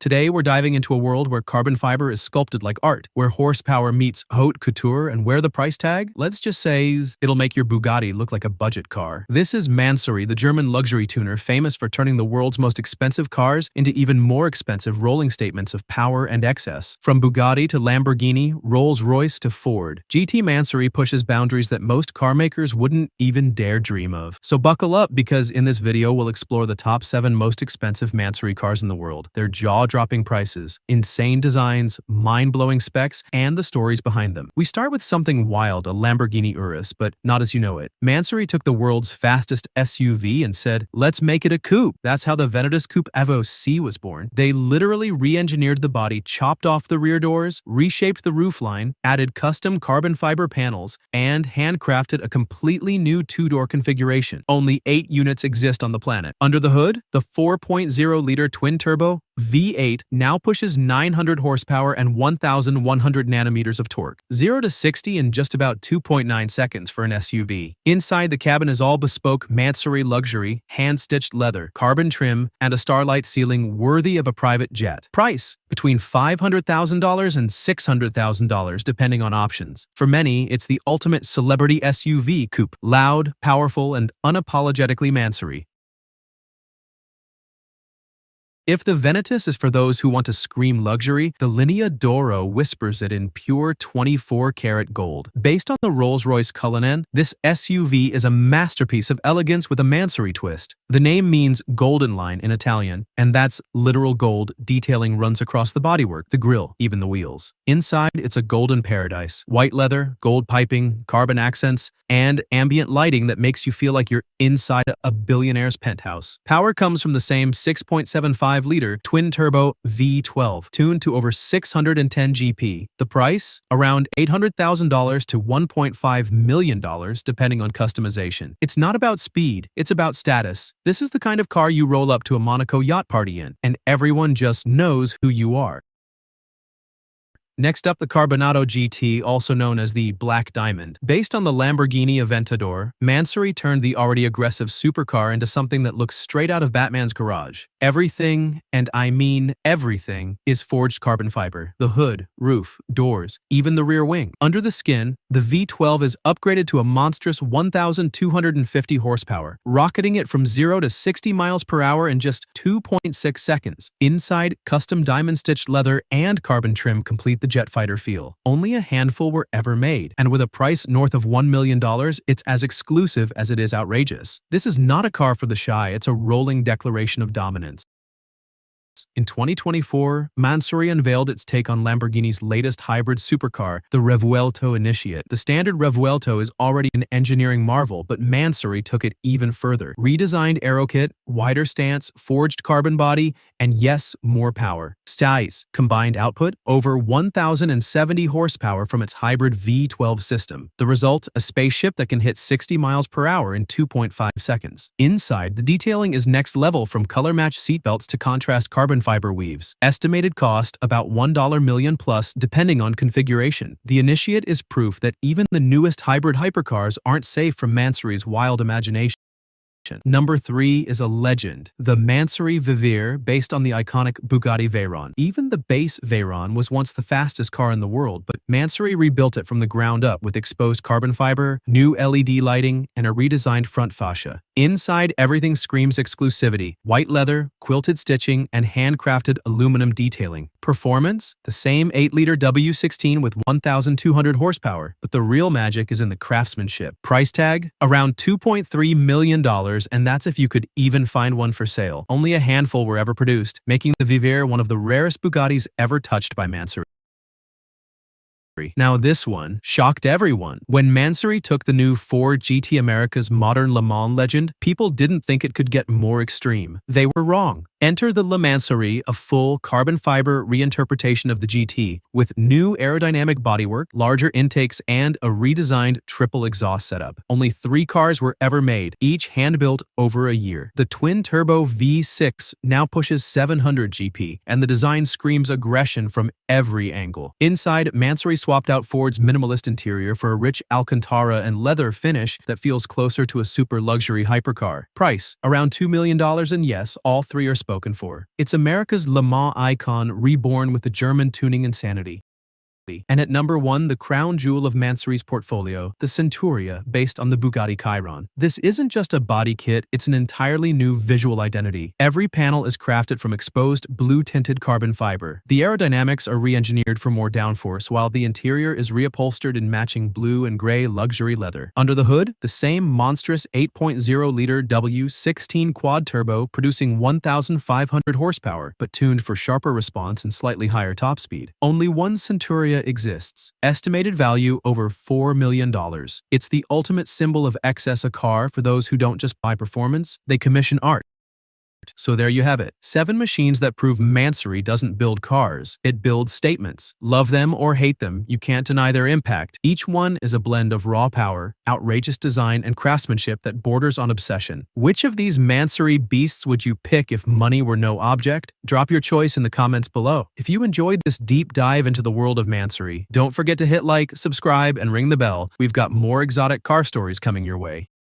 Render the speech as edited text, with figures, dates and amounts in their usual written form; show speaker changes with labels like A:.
A: Today we're diving into a world where carbon fiber is sculpted like art, where horsepower meets haute couture, and where the price tag, let's just say, it'll make your Bugatti look like a budget car. This is Mansory, the German luxury tuner famous for turning the world's most expensive cars into even more expensive rolling statements of power and excess. From Bugatti to Lamborghini, Rolls-Royce to Ford, GT Mansory pushes boundaries that most car makers wouldn't even dare dream of. So buckle up, because in this video we'll explore the top 7 most expensive Mansory cars in the world, their jaw-dropping prices, insane designs, mind-blowing specs, and the stories behind them. We start with something wild, a Lamborghini Urus, but not as you know it. Mansory took the world's fastest SUV and said, let's make it a coupe. That's how the Venatus Coupe Evo C was born. They literally re-engineered the body, chopped off the rear doors, reshaped the roofline, added custom carbon fiber panels, and handcrafted a completely new 2-door configuration. Only 8 units exist on the planet. Under the hood, the 4.0-liter twin-turbo V8 now pushes 900 horsepower and 1,100 nanometers of torque. 0 to 60 in just about 2.9 seconds for an SUV. Inside, the cabin is all bespoke Mansory luxury, hand-stitched leather, carbon trim, and a starlight ceiling worthy of a private jet. Price: between $500,000 and $600,000 depending on options. For many, it's the ultimate celebrity SUV coupe, loud, powerful, and unapologetically Mansory. If the Venatus is for those who want to scream luxury, the Linea d'Oro whispers it in pure 24-karat gold. Based on the Rolls-Royce Cullinan, this SUV is a masterpiece of elegance with a Mansory twist. The name means golden line in Italian, and that's literal gold. Detailing runs across the bodywork, the grille, even the wheels. Inside, it's a golden paradise. White leather, gold piping, carbon accents, and ambient lighting that makes you feel like you're inside a billionaire's penthouse. Power comes from the same 6.75-liter twin-turbo V12, tuned to over 610 GP. The price? Around $800,000 to $1.5 million, depending on customization. It's not about speed, it's about status. This is the kind of car you roll up to a Monaco yacht party in, and everyone just knows who you are. Next up, the Carbonado GT, also known as the Black Diamond. Based on the Lamborghini Aventador, Mansory turned the already aggressive supercar into something that looks straight out of Batman's garage. Everything, and I mean everything, is forged carbon fiber. The hood, roof, doors, even the rear wing. Under the skin, the V12 is upgraded to a monstrous 1,250 horsepower, rocketing it from 0 to 60 miles per hour in just 2.6 seconds. Inside, custom diamond-stitched leather and carbon trim complete the jet fighter feel. Only a handful were ever made, and with a price north of $1 million, it's as exclusive as it is outrageous. This is not a car for the shy, it's a rolling declaration of dominance. In 2024, Mansory unveiled its take on Lamborghini's latest hybrid supercar, the Revuelto Initiate. The standard Revuelto is already an engineering marvel, but Mansory took it even further. Redesigned aero kit, wider stance, forged carbon body, and yes, more power. Size, combined output, over 1,070 horsepower from its hybrid V12 system. The result, a spaceship that can hit 60 miles per hour in 2.5 seconds. Inside, the detailing is next level, from color-matched seatbelts to contrast carbon fiber weaves. Estimated cost, about $1 million plus, depending on configuration. The Initiate is proof that even the newest hybrid hypercars aren't safe from Mansory's wild imagination. Number 3 is a legend, the Mansory Veyey, based on the iconic Bugatti Veyron. Even the base Veyron was once the fastest car in the world, but Mansory rebuilt it from the ground up with exposed carbon fiber, new LED lighting, and a redesigned front fascia. Inside, everything screams exclusivity: white leather, quilted stitching, and handcrafted aluminum detailing. Performance? The same 8-liter W16 with 1,200 horsepower, but the real magic is in the craftsmanship. Price tag? Around $2.3 million, and that's if you could even find one for sale. Only a handful were ever produced, making the Veyey one of the rarest Bugattis ever touched by Mansory. Now this one shocked everyone. When Mansory took the new Ford GT, America's modern Le Mans legend, people didn't think it could get more extreme. They were wrong. Enter the Le Mansory, a full carbon fiber reinterpretation of the GT, with new aerodynamic bodywork, larger intakes, and a redesigned triple exhaust setup. Only 3 cars were ever made, each hand-built over a year. The twin-turbo V6 now pushes 700 GP, and the design screams aggression from every angle. Inside, Mansory swapped out Ford's minimalist interior for a rich Alcantara and leather finish that feels closer to a super luxury hypercar. Price? Around $2 million, and yes, all 3 are spoken for. It's America's Le Mans icon reborn with the German tuning insanity. And at number 1, the crown jewel of Mansory's portfolio, the Centuria, based on the Bugatti Chiron. This isn't just a body kit, it's an entirely new visual identity. Every panel is crafted from exposed blue-tinted carbon fiber. The aerodynamics are re-engineered for more downforce, while the interior is reupholstered in matching blue and gray luxury leather. Under the hood, the same monstrous 8.0-liter W16 quad-turbo producing 1,500 horsepower, but tuned for sharper response and slightly higher top speed. Only one Centuria exists. Estimated value over $4 million. It's the ultimate symbol of excess a car for those who don't just buy performance, they commission art. So there you have it. 7 machines that prove Mansory doesn't build cars, it builds statements. Love them or hate them, you can't deny their impact. Each one is a blend of raw power, outrageous design, and craftsmanship that borders on obsession. Which of these Mansory beasts would you pick if money were no object? Drop your choice in the comments below. If you enjoyed this deep dive into the world of Mansory, don't forget to hit like, subscribe, and ring the bell. We've got more exotic car stories coming your way.